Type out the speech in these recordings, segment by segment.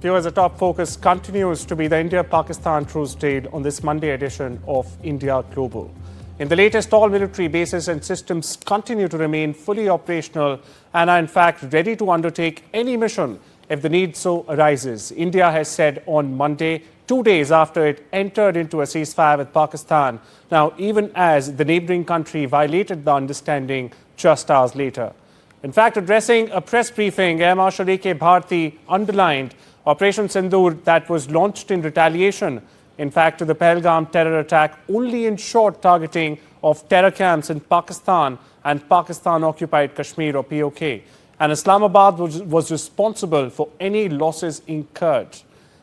Viewers, the top focus continues to be the India-Pakistan truce trade on this Monday edition of India Global. In the latest, all military bases and systems continue to remain fully operational and are in fact ready to undertake any mission if the need so arises. India has said on Monday, 2 days after it entered into a ceasefire with Pakistan, now even as the neighbouring country violated the understanding just hours later. In fact, addressing a press briefing, Air Marshal A.K. Bharti underlined Operation Sindoor that was launched in retaliation, in fact, to the Pahalgam terror attack only ensured targeting of terror camps in Pakistan and Pakistan-occupied Kashmir or POK. And Islamabad was responsible for any losses incurred.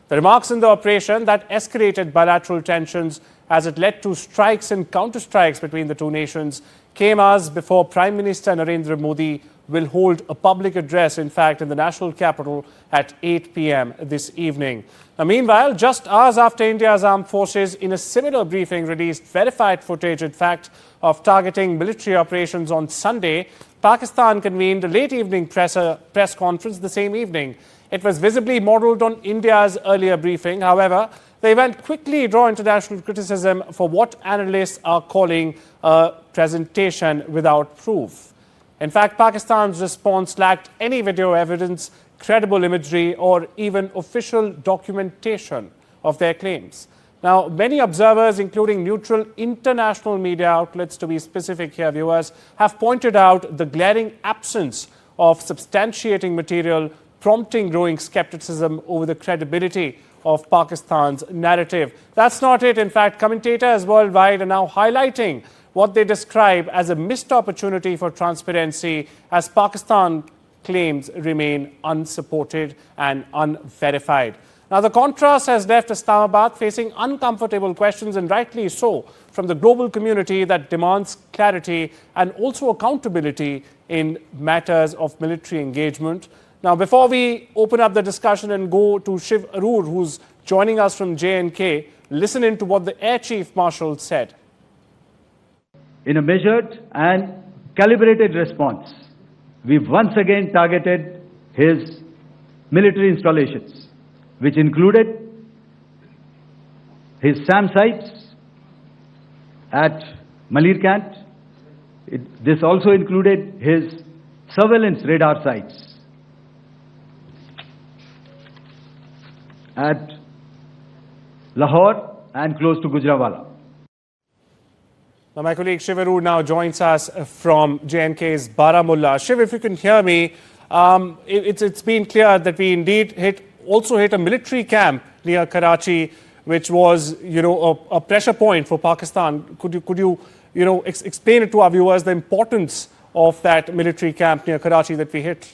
The remarks in the operation that escalated bilateral tensions as it led to strikes and counter-strikes between the two nations came hours before Prime Minister Narendra Modi will hold a public address, in fact, in the national capital at 8 p.m. this evening. Now, meanwhile, just hours after India's armed forces in a similar briefing released verified footage, in fact, of targeting military operations on Sunday, Pakistan convened a late evening press conference the same evening. It was visibly modelled on India's earlier briefing. However, the event quickly drew international criticism for what analysts are calling a presentation without proof. In fact, Pakistan's response lacked any video evidence, credible imagery, or even official documentation of their claims. Now, many observers, including neutral international media outlets, to be specific here, viewers, have pointed out the glaring absence of substantiating material, prompting growing skepticism over the credibility of Pakistan's narrative. That's not it. In fact, commentators worldwide are now highlighting what they describe as a missed opportunity for transparency as Pakistan claims remain unsupported and unverified. Now, the contrast has left Islamabad facing uncomfortable questions, and rightly so, from the global community that demands clarity and also accountability in matters of military engagement. Now, before we open up the discussion and go to Shiv Arur, who's joining us from J&K, listen in to what the Air Chief Marshal said. In a measured and calibrated response, we once again targeted his military installations, which included his SAM sites at Malirkant. This also included his surveillance radar sites at Lahore and close to Gujranwala. Now, my colleague Shiv Arur now joins us from J&K's Baramulla. Shiv, if you can hear me, it's been clear that we indeed also hit a military camp near Karachi, which was, a pressure point for Pakistan. Could you explain it to our viewers, the importance of that military camp near Karachi that we hit?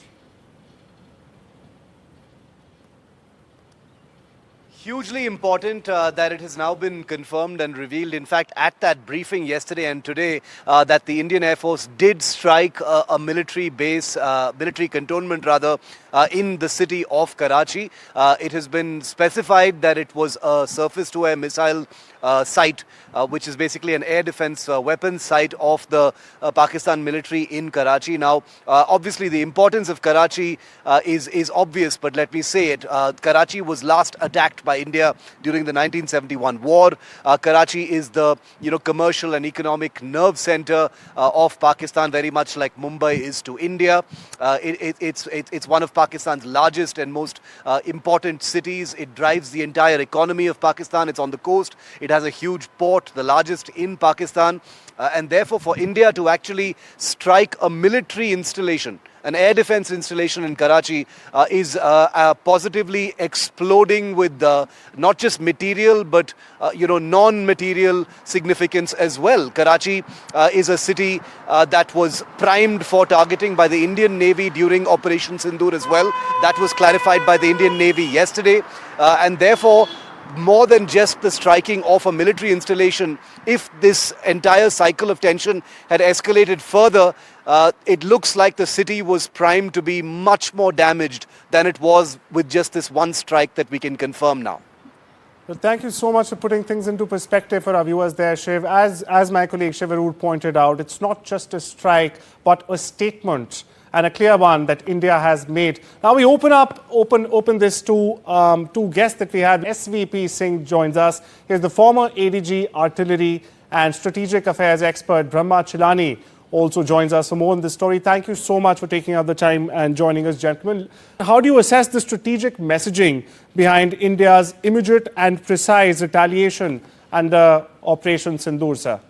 Hugely important that it has now been confirmed and revealed, in fact, at that briefing yesterday and today, that the Indian Air Force did strike a military base, military cantonment rather, in the city of Karachi. It has been specified that it was a surface-to-air missile site, which is basically an air defense weapons site of the Pakistan military in Karachi. Now, obviously, the importance of Karachi is obvious, but let me say it. Karachi was last attacked by India during the 1971 war. Karachi is the commercial and economic nerve center of Pakistan, very much like Mumbai is to India. It's one of Pakistan's largest and most important cities. It drives the entire economy of Pakistan. It's on the coast. It has a huge port, the largest in Pakistan. And therefore, for India to actually strike a military installation, an air defense installation in Karachi is positively exploding with not just material but non-material significance as well. Karachi is a city that was primed for targeting by the Indian Navy during Operation Sindoor as well. That was clarified by the Indian Navy yesterday, and therefore, more than just the striking of a military installation, if this entire cycle of tension had escalated further, it looks like the city was primed to be much more damaged than it was with just this one strike that we can confirm now. Well, thank you so much for putting things into perspective for our viewers there, Shiv. As my colleague Shiv Arur pointed out, it's not just a strike, but a statement. and a clear one that India has made. Now we open this to two guests that we had. SVP Singh joins us. He is the former ADG Artillery and Strategic Affairs expert. Brahma Chellaney also joins us for more on this story. Thank you so much for taking out the time and joining us, gentlemen. How do you assess the strategic messaging behind India's immediate and precise retaliation under Operation Sindoor, sir?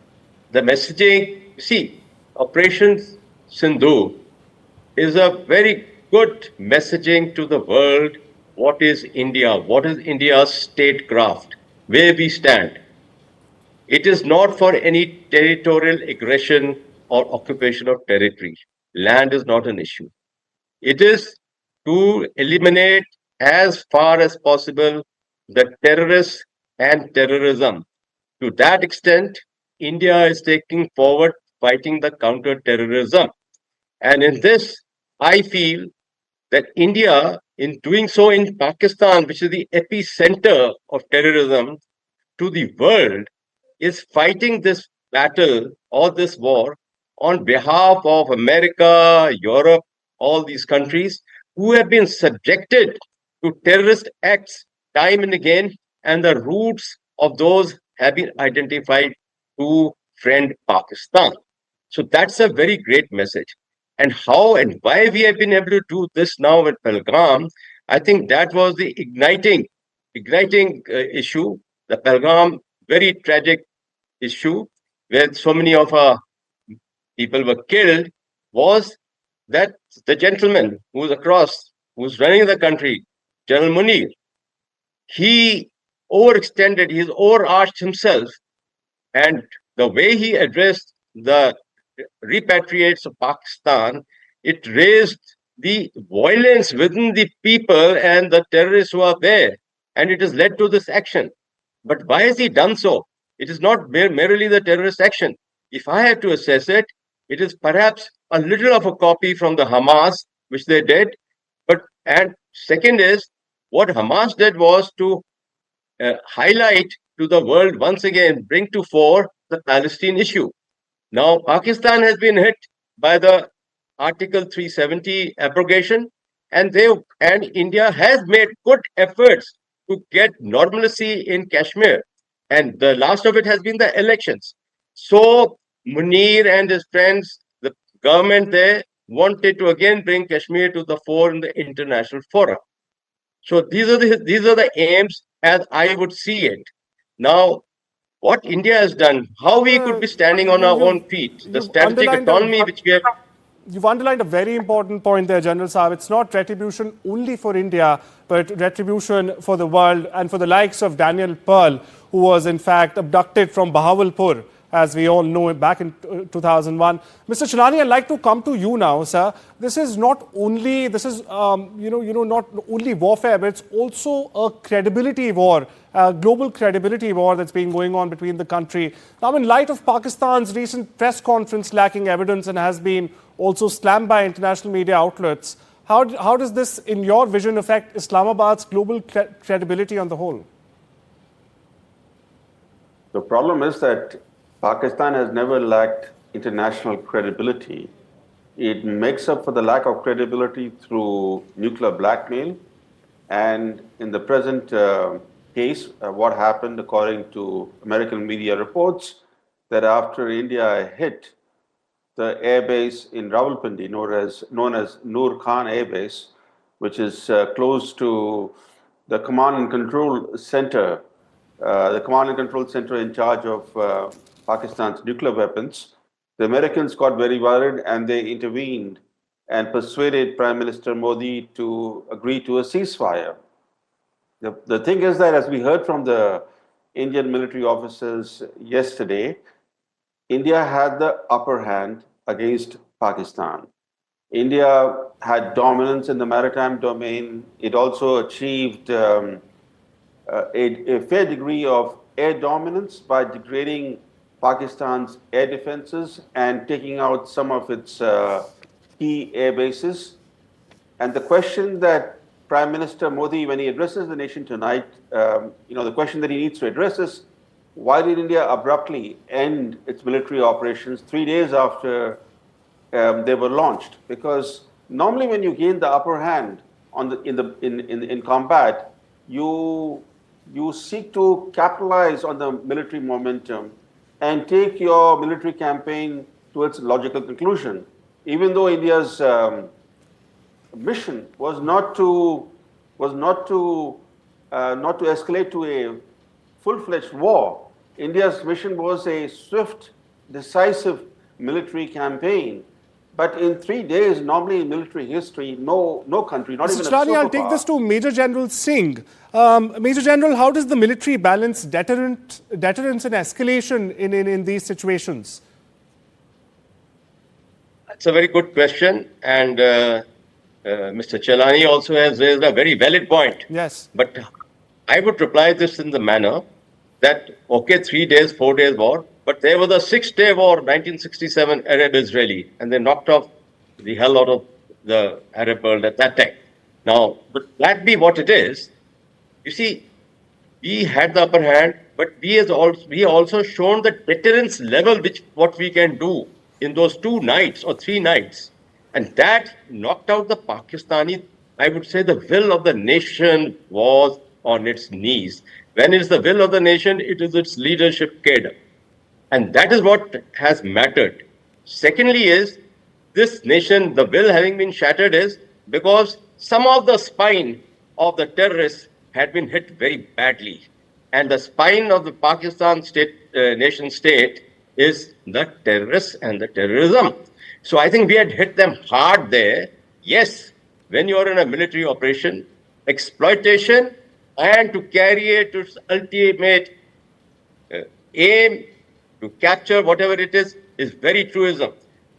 The messaging, see, Operation Sindoor is a very good messaging to the world. What is India? What is India's statecraft? Where we stand. It is not for any territorial aggression or occupation of territory. Land is not an issue. It is to eliminate as far as possible the terrorists and terrorism. To that extent, India is taking forward fighting the counter-terrorism. And in this, I feel that India, in doing so in Pakistan, which is the epicenter of terrorism to the world, is fighting this battle or this war on behalf of America, Europe, all these countries who have been subjected to terrorist acts time and again, and the roots of those have been identified to friend Pakistan. So that's a very great message. And how and why we have been able to do this now with Pahalgam, I think that was the igniting issue. The Pahalgam, very tragic issue where so many of our people were killed, was that the gentleman who's running the country, General Munir, he overextended, he's overarched himself, and the way he addressed the repatriates of Pakistan, it raised the violence within the people and the terrorists who are there, and it has led to this action. But why has he done so? It is not merely the terrorist action. If I had to assess it, it is perhaps a little of a copy from the Hamas, which they did. And second is, what Hamas did was to highlight to the world once again, bring to fore the Palestine issue. Now, Pakistan has been hit by the Article 370 abrogation, and India has made good efforts to get normalcy in Kashmir. And the last of it has been the elections. So Munir and his friends, the government there, wanted to again bring Kashmir to the fore in the international fora. So these are the aims as I would see it. Now, what India has done, how we could be standing on our own feet, the strategic autonomy which we have. You've underlined a very important point there, General Saab. It's not retribution only for India, but retribution for the world and for the likes of Daniel Pearl, who was in fact abducted from Bahawalpur, as we all know, back in 2001. Mr. Chellaney, I'd like to come to you now, sir. This is not only not only warfare, but it's also a credibility war, a global credibility war that's been going on between the country. Now, in light of Pakistan's recent press conference lacking evidence and has been also slammed by international media outlets, how does this, in your vision, affect Islamabad's global credibility on the whole? The problem is that Pakistan has never lacked international credibility. It makes up for the lack of credibility through nuclear blackmail. And in the present case, what happened, according to American media reports, that after India hit the airbase in Rawalpindi, known as Noor Khan Air Base, which is close to the command and control center, in charge of Pakistan's nuclear weapons. The Americans got very worried and they intervened and persuaded Prime Minister Modi to agree to a ceasefire. The thing is that, as we heard from the Indian military officers yesterday, India had the upper hand against Pakistan. India had dominance in the maritime domain. It also achieved a fair degree of air dominance by degrading Pakistan's air defenses and taking out some of its key air bases. And the question that Prime Minister Modi, when he addresses the nation tonight, the question that he needs to address is, why did India abruptly end its military operations 3 days after they were launched? Because Normally, when you gain the upper hand in combat, you seek to capitalize on the military momentum and take your military campaign to its logical conclusion. Even though India's mission was not to escalate to a full-fledged war. India's mission was a swift, decisive military campaign. But in 3 days, normally in military history, no country, not Mr. even a Chellaney, I'll superpower. take this to Major General Singh. Major General, how does the military balance deterrence and escalation in these situations? That's a very good question. And Mr. Chellaney also has raised a very valid point. Yes. But I would reply this in the manner that, okay, 3 days, 4 days war, but there was a 6-day war, 1967 Arab-Israeli, and they knocked off the hell out of the Arab world at that time. Now, but that be what it is, you see, we had the upper hand, but we also shown the deterrence level, what we can do in those 2 nights or 3 nights. And that knocked out the Pakistani, I would say the will of the nation was on its knees. When it's the will of the nation, it is its leadership cadre. And that is what has mattered. Secondly is, this nation, the will having been shattered is because some of the spine of the terrorists had been hit very badly. And the spine of the Pakistan nation state is the terrorists and the terrorism. So I think we had hit them hard there. Yes, when you are in a military operation, exploitation and to carry it to its ultimate aim, to capture whatever it is very truism.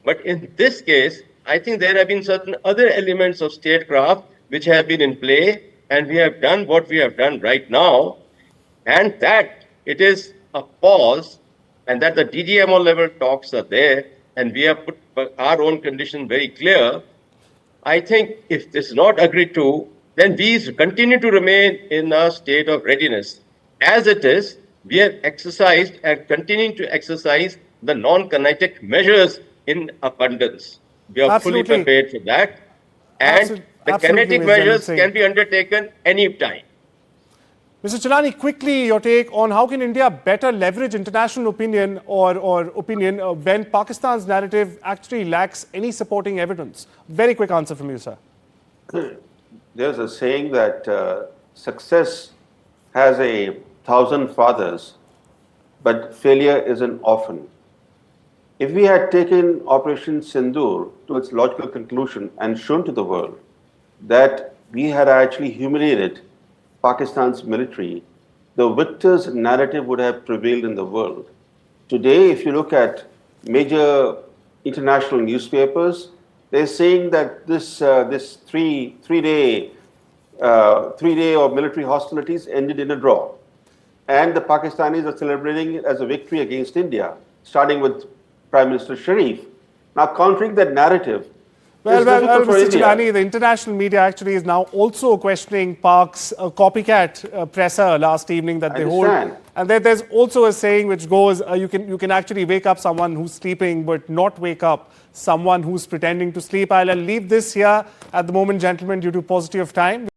But in this case, I think there have been certain other elements of statecraft which have been in play, and we have done what we have done right now, and that it is a pause, and that the DGMO level talks are there, and we have put our own condition very clear. I think if this is not agreed to, then we continue to remain in a state of readiness. As it is, we have exercised and continuing to exercise the non-kinetic measures in abundance. We are fully prepared for that. And the kinetic measures can be undertaken any time. Mr. Chellaney, quickly your take on how can India better leverage international opinion or opinion when Pakistan's narrative actually lacks any supporting evidence? Very quick answer from you, sir. There's a saying that success has 1,000 fathers, but failure is an orphan. If we had taken Operation Sindoor to its logical conclusion and shown to the world that we had actually humiliated Pakistan's military, the victor's narrative would have prevailed in the world. Today, if you look at major international newspapers, they're saying that this three-day of military hostilities ended in a draw. And the Pakistanis are celebrating it as a victory against India, starting with Prime Minister Sharif. Now, countering that narrative, Well, Mr. Chellaney, the international media actually is now also questioning Pak's copycat presser last evening that they hold. And there's also a saying which goes, you can actually wake up someone who's sleeping, but not wake up someone who's pretending to sleep. I'll leave this here at the moment, gentlemen, due to paucity of time.